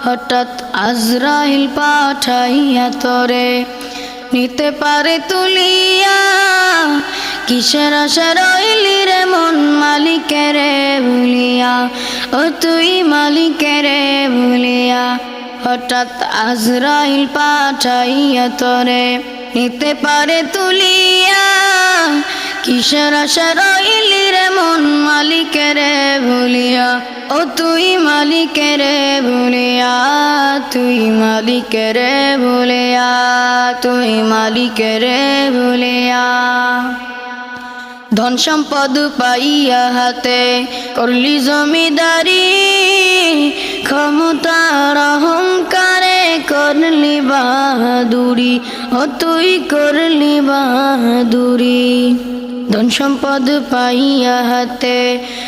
হঠাৎ আজরাইল পাঠাইয়া তোরে নিতে পারে তুলিয়া। কিসের আশা রইলি রে মন মালিকের ভুলিয়া, ও তুই মালিকের ভুলিয়া। হঠাৎ আজরাইল পাঠাইয়া তোরে নিতে পারে তুলিয়া। কিসের আশা রইলি রে মন মালিকের ভুলিয়া, ও তুই মালিকের ভুলিয়া, তুই মালিকের ভুলিয়া, তুই মালিকের ভুলিয়া। ধন সম্পদ পাইয়া হাতে করলি জমিদারি, ক্ষমতার অহংকারে করলি বাহাদুরি, ও তুই করলি বাহাদুরি। ধন সম্পদ পাইয়া হাতে